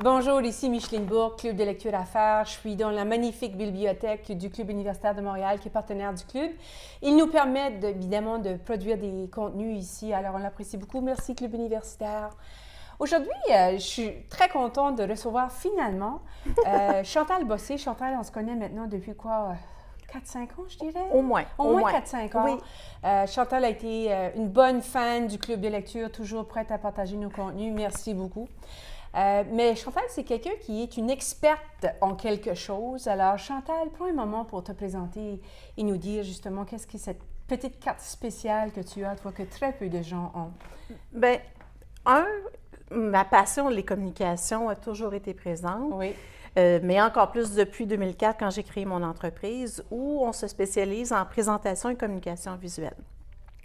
Bonjour, ici Micheline Bourque, Club de lecture à faire. Je suis dans la magnifique bibliothèque du Club universitaire de Montréal, qui est partenaire du Club. Ils nous permettent évidemment de produire des contenus ici, alors on l'apprécie beaucoup. Merci Club universitaire. Aujourd'hui, je suis très contente de recevoir finalement Chantal Bossé. Chantal, on se connaît maintenant depuis quoi? 4-5 ans, je dirais? Au moins. Au moins 4-5 ans. Oui. Chantal a été une bonne fan du Club de lecture, toujours prête à partager nos contenus. Merci beaucoup. Mais Chantal, c'est quelqu'un qui est une experte en quelque chose. Alors, Chantal, prends un moment pour te présenter et nous dire justement qu'est-ce que cette petite carte spéciale que tu as, toi, que très peu de gens ont. Bien, ma passion, les communications, a toujours été présente. Oui. Mais encore plus depuis 2004, quand j'ai créé mon entreprise, où on se spécialise en présentation et communication visuelle.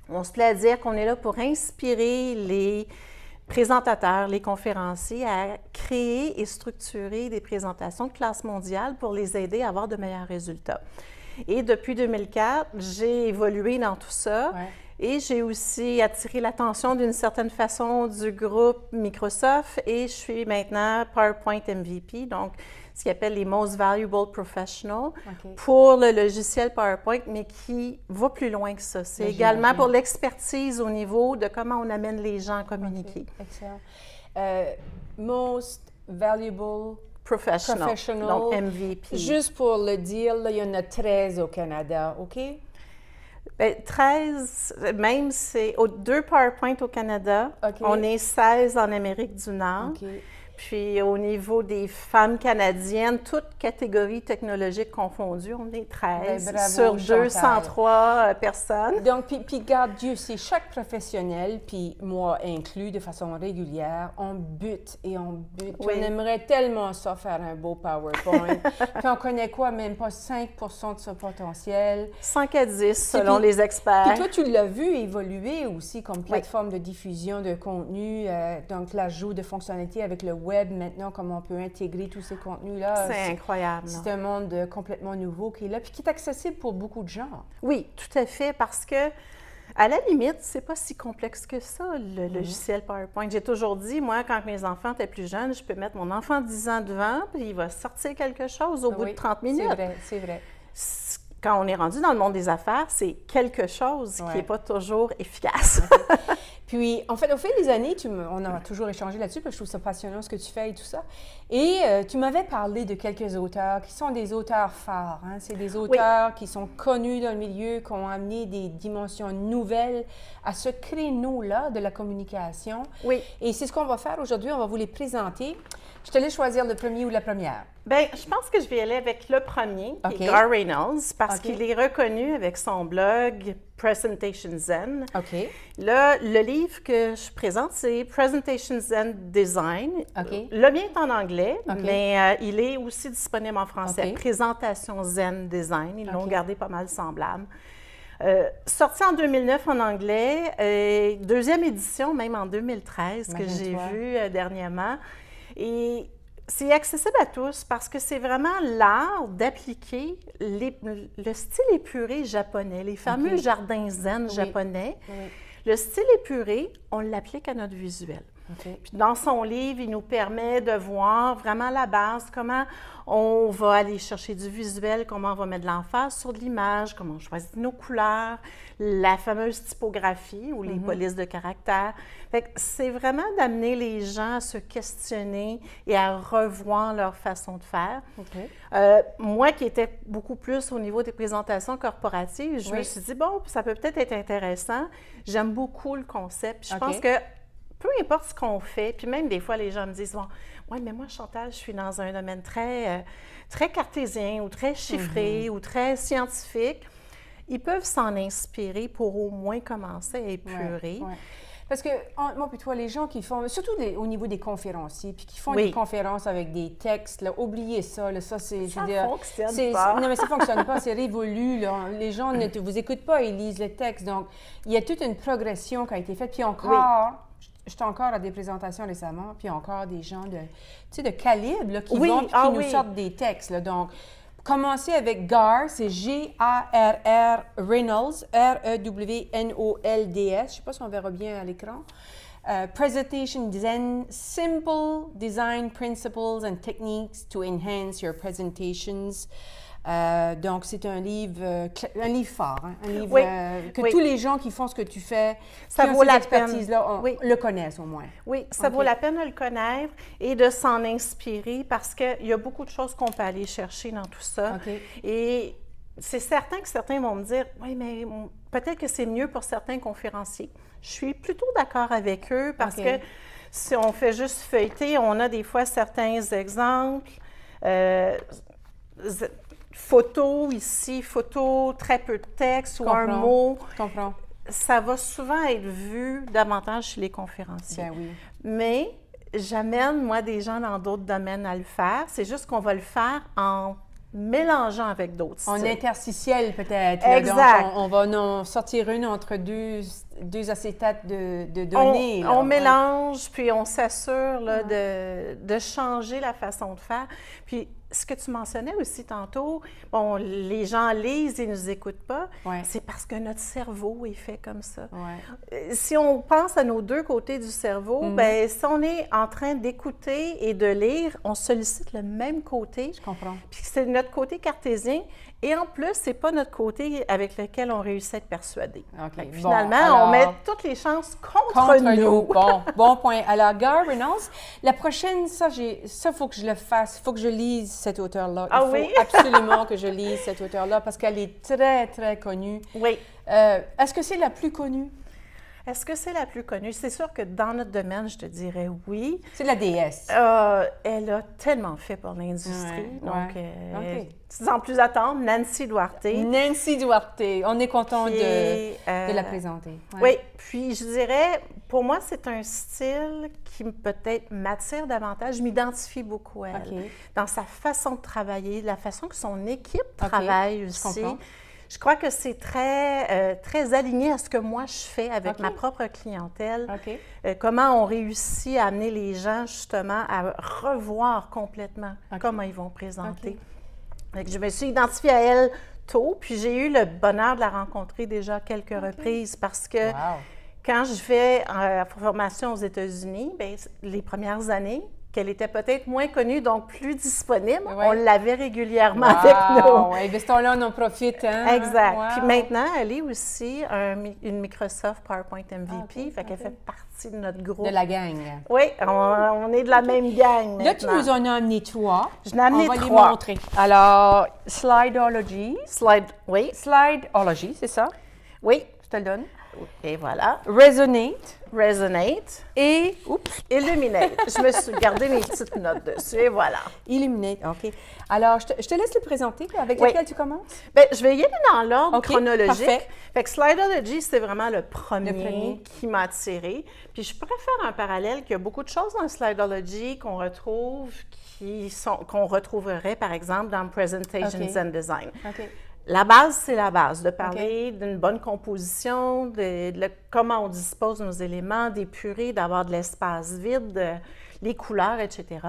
On se plaît à dire qu'on est là pour inspirer les présentateurs, les conférenciers à créer et structurer des présentations de classe mondiale pour les aider à avoir de meilleurs résultats. Et depuis 2004, j'ai évolué dans tout ça. Ouais. Et j'ai aussi attiré l'attention d'une certaine façon du groupe Microsoft et je suis maintenant PowerPoint MVP, donc ce qu'ils appellent les Most Valuable Professionals pour le logiciel PowerPoint, mais qui va plus loin que ça. C'est également pour l'expertise au niveau de comment on amène les gens à communiquer. Excellent. Most Valuable Professional, donc MVP. Juste pour le dire, là, il y en a 13 au Canada, OK? Bien, 13, même c'est 2 PowerPoint au Canada. On est 16 en Amérique du Nord. Puis au niveau des femmes canadiennes, toutes catégories technologiques confondues, on est 13 sur 203 personnes. Donc, puis garde Dieu, c'est chaque professionnel, puis moi inclus de façon régulière, on bute et on bute. Oui. On aimerait tellement ça faire un beau PowerPoint. Puis on connaît quoi, même pas 5 de ce potentiel. 5 à 10 selon les experts. Puis toi, tu l'as vu évoluer aussi comme plateforme de diffusion de contenu, donc l'ajout de fonctionnalités avec le web maintenant, comment on peut intégrer tous ces contenus-là. C'est incroyable. C'est un monde complètement nouveau qui est là, puis qui est accessible pour beaucoup de gens. Oui, tout à fait, parce que à la limite, c'est pas si complexe que ça, le logiciel PowerPoint. J'ai toujours dit, moi, quand mes enfants étaient plus jeunes, je peux mettre mon enfant de 10 ans devant, puis il va sortir quelque chose au bout de 30 minutes. C'est vrai, c'est vrai. Quand on est rendu dans le monde des affaires, c'est quelque chose qui n'est pas toujours efficace. Puis, en fait, au fil des années, on a toujours échangé là-dessus, parce que je trouve ça passionnant ce que tu fais et tout ça. Et tu m'avais parlé de quelques auteurs qui sont des auteurs phares. Hein? C'est des auteurs qui sont connus dans le milieu, qui ont amené des dimensions nouvelles à ce créneau-là de la communication. Oui. Et c'est ce qu'on va faire aujourd'hui. On va vous les présenter. Je te laisse choisir le premier ou la première. Bien, je pense que je vais aller avec le premier, qui est Gar Reynolds, parce qu'il est reconnu avec son blog Presentation Zen. Là, le livre que je présente, c'est Presentation Zen Design. Le mien est en anglais, mais il est aussi disponible en français. Présentation Zen Design. Ils l'ont gardé pas mal semblable. Sorti en 2009 en anglais, deuxième édition même en 2013 que j'ai vu dernièrement. Et c'est accessible à tous parce que c'est vraiment l'art d'appliquer le style épuré japonais, les fameux jardins zen japonais. Le style épuré, on l'applique à notre visuel. Puis dans son livre, il nous permet de voir vraiment la base, comment on va aller chercher du visuel, comment on va mettre de l'emphase sur de l'image, comment on choisit nos couleurs, la fameuse typographie ou les polices de caractère. C'est vraiment d'amener les gens à se questionner et à revoir leur façon de faire. Moi qui étais beaucoup plus au niveau des présentations corporatives, je me suis dit, bon, ça peut peut-être être intéressant. J'aime beaucoup le concept. Puis je pense que peu importe ce qu'on fait, puis même des fois, les gens me disent, bon, ouais, mais moi, Chantal, je suis dans un domaine très cartésien ou très chiffré ou très scientifique. Ils peuvent s'en inspirer pour au moins commencer à épurer. Parce que, moi puis toi, les gens qui font, surtout au niveau des conférenciers, puis qui font des conférences avec des textes, là, oubliez ça, là, ça c'est... Ça fonctionne pas. Non, mais ça ne fonctionne pas, c'est révolu, là. Les gens ne vous écoutent pas, ils lisent le texte. Donc, il y a toute une progression qui a été faite. Puis encore... J'étais encore à des présentations récemment, puis encore des gens de calibre là, qui vont, qui nous sortent des textes. Là. Donc, commencer avec Gar, c'est G-A-R-R Reynolds, R-E-W-N-O-L-D-S. Je ne sais pas si on verra bien à l'écran. Presentation Zen, Simple Design Principles and Techniques to Enhance Your Presentations. Donc, c'est un livre fort, hein? Un livre que tous les gens qui font ce que tu fais, ça qui vaut ont cette la expertise-là, peine. le connaissent au moins. Oui, ça vaut la peine de le connaître et de s'en inspirer parce qu'il y a beaucoup de choses qu'on peut aller chercher dans tout ça. Et c'est certain que certains vont me dire, oui, mais peut-être que c'est mieux pour certains conférenciers. Je suis plutôt d'accord avec eux parce que si on fait juste feuilleter, on a des fois certains exemples. Photos ici, photos, très peu de texte ou un mot. Je comprends. Ça va souvent être vu davantage chez les conférenciers. Ben oui. Mais j'amène, moi, des gens dans d'autres domaines à le faire. C'est juste qu'on va le faire en mélangeant avec d'autres styles. En interstitiel, peut-être. Exact. Donc, on va en sortir une entre deux acétates de données. On mélange, puis on s'assure de changer la façon de faire. Puis, ce que tu mentionnais aussi tantôt, bon, les gens lisent et ne nous écoutent pas, c'est parce que notre cerveau est fait comme ça. Si on pense à nos deux côtés du cerveau, bien, si on est en train d'écouter et de lire, on sollicite le même côté. Je comprends. Puis c'est notre côté cartésien. Et en plus, c'est pas notre côté avec lequel on réussit à être persuadé. Finalement, on met toutes les chances contre nous. Bon point. Alors, Gar Reynolds, la prochaine, ça, faut que je le fasse. Il faut que je lise cet auteur-là. Il faut absolument que je lise cet auteur-là parce qu'elle est très, très connue. Oui. Est-ce que c'est la plus connue? Est-ce que c'est la plus connue? C'est sûr que dans notre domaine, je te dirais oui. C'est la déesse. Elle a tellement fait pour l'industrie. Donc, sans plus attendre, Nancy Duarte. Nancy Duarte. On est content de la présenter. Oui. Puis, je dirais, pour moi, c'est un style qui peut-être m'attire davantage. Je m'identifie beaucoup à elle. Dans sa façon de travailler, la façon que son équipe travaille aussi. Je crois que c'est très aligné à ce que moi je fais avec ma propre clientèle. Comment on réussit à amener les gens justement à revoir complètement comment ils vont présenter. Je me suis identifiée à elle tôt, puis j'ai eu le bonheur de la rencontrer déjà quelques reprises parce que quand je fais formation aux États-Unis, bien, les premières années, qu'elle était peut-être moins connue, donc plus disponible. On l'avait régulièrement avec nous. Oui, de ce temps-là, on en profite. Hein? Exact. Puis maintenant, elle est aussi une Microsoft PowerPoint MVP, fait qu'elle fait partie de notre groupe. De la gang. Oui, on est de la même gang maintenant. Là, tu nous en as amené 3. Je n'ai amené 3. On va les montrer. Alors, Slideology. Slideology, c'est ça? Oui. Je te le donne. Et voilà. Resonate. Et Illuminate. Je me suis gardé mes petites notes dessus et voilà. Illuminate, OK. Alors, je te laisse le présenter. Avec lequel tu commences? Bien, je vais y aller dans l'ordre chronologique. Parfait. Fait que Slideology, c'est vraiment le premier qui m'a attiré. Puis je pourrais faire un parallèle qu'il y a beaucoup de choses dans Slideology qu'on retrouve, qu'on retrouverait, par exemple, dans Presentation Zen Design. La base, c'est la base, de parler d'une bonne composition, de comment on dispose nos éléments, d'épurer, d'avoir de l'espace vide, les couleurs, etc.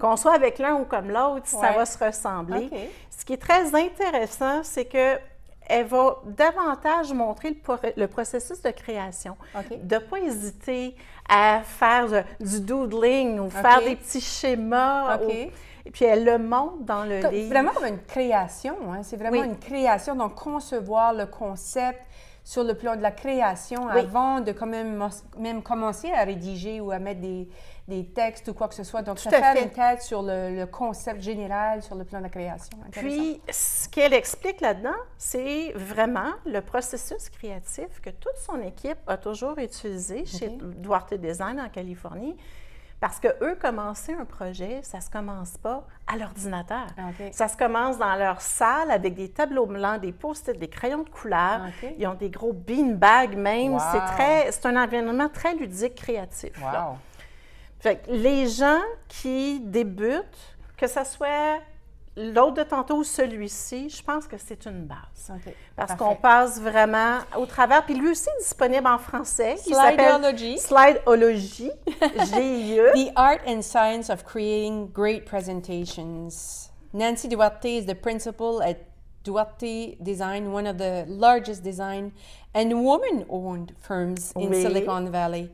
Qu'on soit avec l'un ou comme l'autre, ça va se ressembler. Ce qui est très intéressant, c'est qu'elle va davantage montrer le processus de création, de ne pas hésiter à faire du doodling ou faire des petits schémas. Et puis, elle le montre dans le livre. Vraiment comme une création, hein? C'est vraiment une création. Donc, concevoir le concept sur le plan de la création avant de quand même commencer à rédiger ou à mettre des textes ou quoi que ce soit. Donc, ça fait une tête sur le concept général sur le plan de la création. Puis, ce qu'elle explique là-dedans, c'est vraiment le processus créatif que toute son équipe a toujours utilisé chez Duarte Design en Californie. Parce qu'eux, commencer un projet, ça ne se commence pas à l'ordinateur. Ça se commence dans leur salle avec des tableaux blancs, des post-it, des crayons de couleur. Ils ont des gros beanbags même. C'est un environnement très ludique, créatif. Fait que les gens qui débutent, que ce soit l'autre de tantôt ou celui-ci, je pense que c'est une base. Parce qu'on passe vraiment au travers. Puis lui aussi est disponible en français. Slideology. Slideology. G-I-E. The Art and Science of Creating Great Presentations. Nancy Duarte is the principal at Duarte Design, one of the largest design and woman-owned firms in Silicon Valley.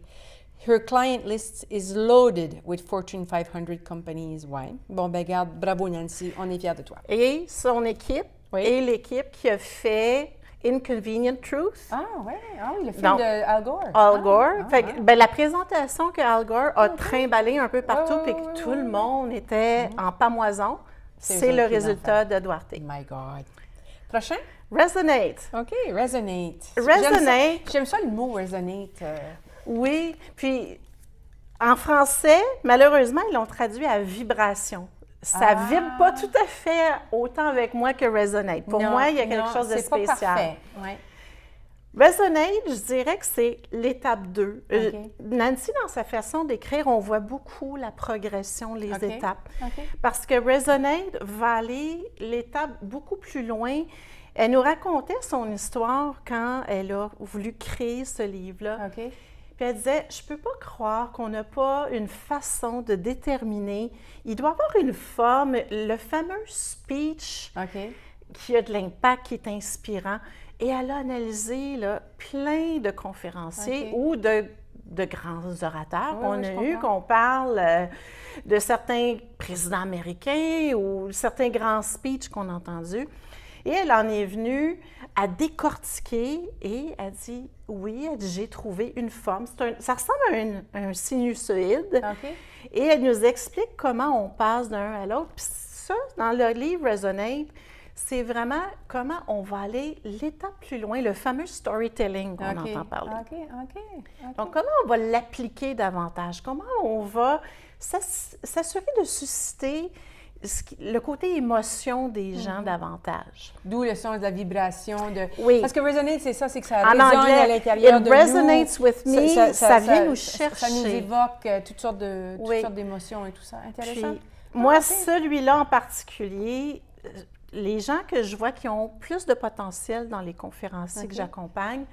Her client list is loaded with Fortune 500 companies. Ouais. Bon, ben garde, bravo Nancy, on est fiers de toi. Et son équipe, et l'équipe qui a fait Inconvenient Truth. Ah ouais, le film de Al Gore. Al Gore. Ben, la présentation que Al Gore a trimballé un peu partout, puis que tout le monde était en pamoison, c'est le résultat de Duarte. My God. Prochain? Resonate. OK, resonate. Resonate. J'aime ça le mot resonate. Oui, puis en français, malheureusement, ils l'ont traduit à vibration. Ça vibre pas tout à fait autant avec moi que resonate. Pour moi, il y a quelque chose de spécial. Pas parfait. Ouais. Resonate, je dirais que c'est l'étape 2. Nancy, dans sa façon d'écrire, on voit beaucoup la progression, les étapes. Parce que Resonate va aller l'étape beaucoup plus loin. Elle nous racontait son histoire quand elle a voulu créer ce livre-là. Puis elle disait, je ne peux pas croire qu'on n'a pas une façon de déterminer. Il doit y avoir une forme, le fameux speech qui a de l'impact, qui est inspirant. Et elle a analysé là, plein de conférenciers ou de grands orateurs qu'on a eus, qu'on parle de certains présidents américains ou certains grands speeches qu'on a entendus. Et elle en est venue à décortiquer et elle dit, oui, elle dit, j'ai trouvé une forme. Ça ressemble à un sinusoïde. Et elle nous explique comment on passe d'un à l'autre. Puis ça, dans le livre Resonate, c'est vraiment comment on va aller l'étape plus loin, le fameux storytelling qu'on entend parler. Donc, comment on va l'appliquer davantage? Comment on va s'assurer de susciter le côté émotion des gens davantage. D'où le sens de la vibration. Oui. Parce que resonate, c'est ça, c'est que ça en résonne anglais, à l'intérieur de nous. It resonates with me, ça vient nous chercher. Ça nous évoque toutes sortes d'émotions et tout ça. Intéressant. Puis, moi, celui-là en particulier, les gens que je vois qui ont plus de potentiel dans les conférenciers que j'accompagne,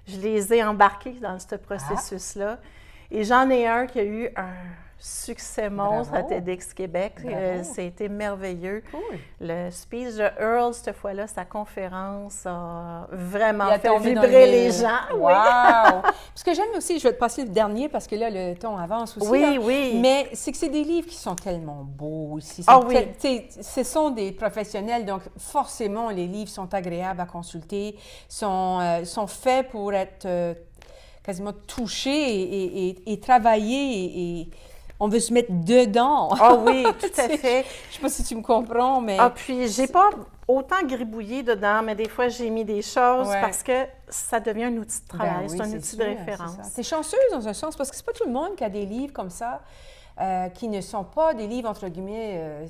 je les ai embarqués dans ce processus-là. Et j'en ai un qui a eu un succès monstre à TEDx Québec. C'était merveilleux. Cool. Le speech de Earl, cette fois-là, sa conférence a vraiment fait vibrer les gens. Wow! Ce que j'aime aussi, je vais te passer le dernier parce que là, le ton avance aussi. Oui. Mais c'est que c'est des livres qui sont tellement beaux aussi. Ce sont des professionnels, donc forcément, les livres sont agréables à consulter, sont faits pour être quasiment touchés et travaillés et on veut se mettre dedans. Ah oui, tout à fait. Je ne sais pas si tu me comprends, mais... puis j'ai pas autant gribouillé dedans, mais des fois, j'ai mis des choses parce que ça devient un outil de travail, c'est un outil de référence. Tu es chanceuse dans un sens, parce que c'est pas tout le monde qui a des livres comme ça, qui ne sont pas des livres, entre guillemets,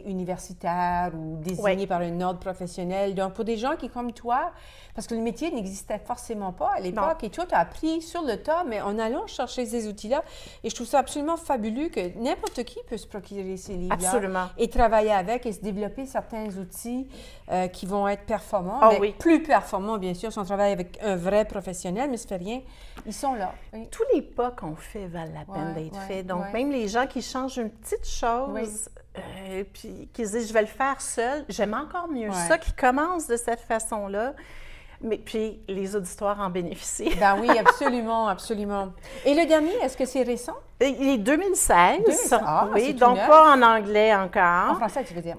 universitaires ou désignés par un ordre professionnel. Donc, pour des gens qui, comme toi, parce que le métier n'existait forcément pas à l'époque, et toi, tu as appris sur le tas, mais en allant chercher ces outils-là, et je trouve ça absolument fabuleux que n'importe qui peut se procurer ces livres-là. Absolument. Et travailler avec et se développer certains outils qui vont être performants. Plus performants, bien sûr, si on travaille avec un vrai professionnel, mais ça ne fait rien. Ils sont là. Oui. Tous les pas qu'on fait valent la peine d'être faits. Donc, même les gens qui changent une petite chose, puis qui se disent « je vais le faire seul », j'aime encore mieux ça, qui commence de cette façon-là. Mais puis, les auditoires en bénéficient. Ben oui, absolument, absolument. Et le dernier, est-ce que c'est récent? Il est 2016. Oui, donc pas en anglais encore. En français, tu veux dire?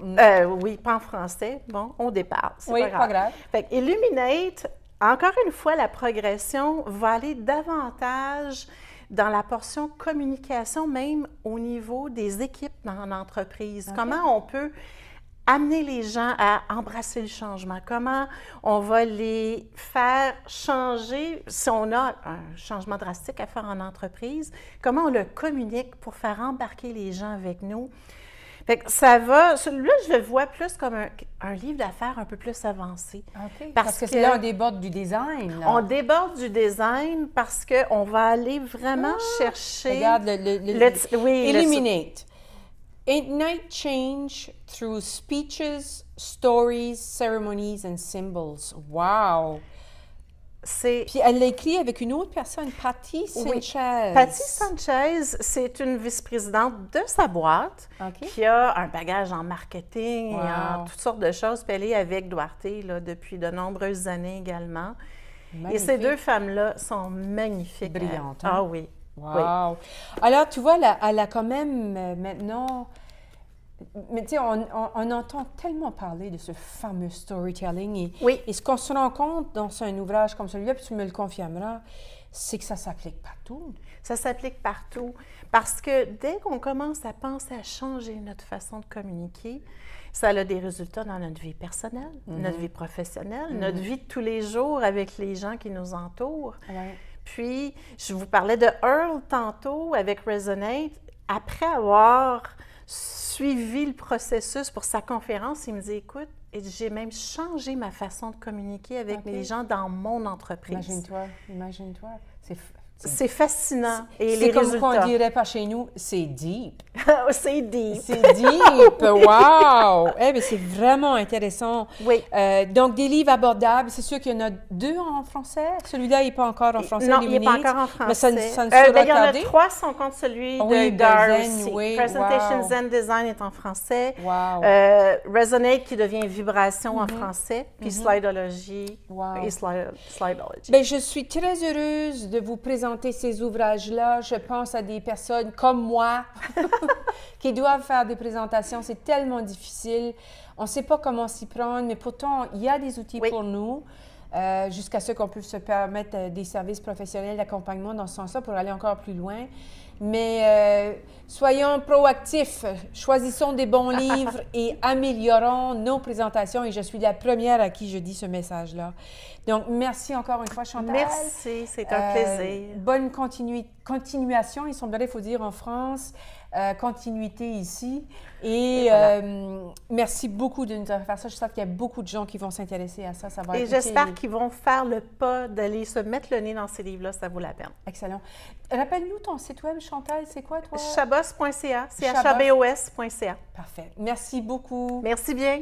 Oui, pas en français. Bon, on dépasse. Oui, pas grave. Fait que Illuminate, encore une fois, la progression va aller davantage dans la portion communication, même au niveau des équipes dans l'entreprise. Comment on peut amener les gens à embrasser le changement, comment on va les faire changer, si on a un changement drastique à faire en entreprise, comment on le communique pour faire embarquer les gens avec nous. Fait que ça va, celui-là, je le vois plus comme un livre d'affaires un peu plus avancé. Parce que là, on déborde du design. Là. On déborde du design parce qu'on va aller vraiment chercher... Regarde, Illuminate. Ignite change through speeches, stories, ceremonies and symbols. Wow! Puis elle l'a écrit avec une autre personne, Patty Sanchez. Patty Sanchez, c'est une vice-présidente de sa boîte qui a un bagage en marketing et en toutes sortes de choses. Puis elle est avec Duarte là, depuis de nombreuses années également. Magnifique. Et ces deux femmes-là sont magnifiques. Brillantes. Ah oui. Wow! Oui. Alors, tu vois, elle a quand même maintenant... Mais tu sais, on entend tellement parler de ce fameux storytelling. Et ce qu'on se rend compte dans un ouvrage comme celui-là, puis tu me le confirmeras, c'est que ça s'applique partout. Ça s'applique partout. Parce que dès qu'on commence à penser à changer notre façon de communiquer, ça a des résultats dans notre vie personnelle, notre vie professionnelle, notre vie de tous les jours avec les gens qui nous entourent. Ouais. Puis, je vous parlais de Earl tantôt avec Resonate. Après avoir suivi le processus pour sa conférence, il me dit, écoute, j'ai même changé ma façon de communiquer avec les gens dans mon entreprise. Imagine-toi. C'est fascinant. Et c'est comme qu'on dirait pas chez nous, c'est deep. C'est deep. C'est deep. Wow! Eh bien, c'est vraiment intéressant. Oui. Donc, des livres abordables. C'est sûr qu'il y en a 2 en français. Celui-là, il n'est pas encore en français. Non, il n'est pas encore en français. Mais ça ne sera il y en a 3 si on compte celui de Darcy. Presentation Zen Design est en français. Wow. Resonate qui devient vibration en français. Puis Slideology et Slideology. Bien, je suis très heureuse de vous présenter ces ouvrages-là. Je pense à des personnes comme moi qui doivent faire des présentations. C'est tellement difficile. On ne sait pas comment s'y prendre, mais pourtant, il y a des outils pour nous, jusqu'à ce qu'on puisse se permettre des services professionnels d'accompagnement dans ce sens-là pour aller encore plus loin. Mais soyons proactifs, choisissons des bons livres et améliorons nos présentations. Et je suis la première à qui je dis ce message-là. Donc, merci encore une fois, Chantal. Merci, c'est un plaisir. Bonne continuation, il semblerait, il faut dire, en France. Continuité ici. Et voilà. Merci beaucoup de nous avoir fait ça. Je sais qu'il y a beaucoup de gens qui vont s'intéresser à ça. Ça va et j'espère qu'ils vont faire le pas d'aller se mettre le nez dans ces livres-là. Ça vaut la peine. Excellent. Rappelle-nous ton site web, Chantal. C'est quoi, toi? Chabos.ca. CHABOS.ca. Parfait. Merci beaucoup. Merci bien.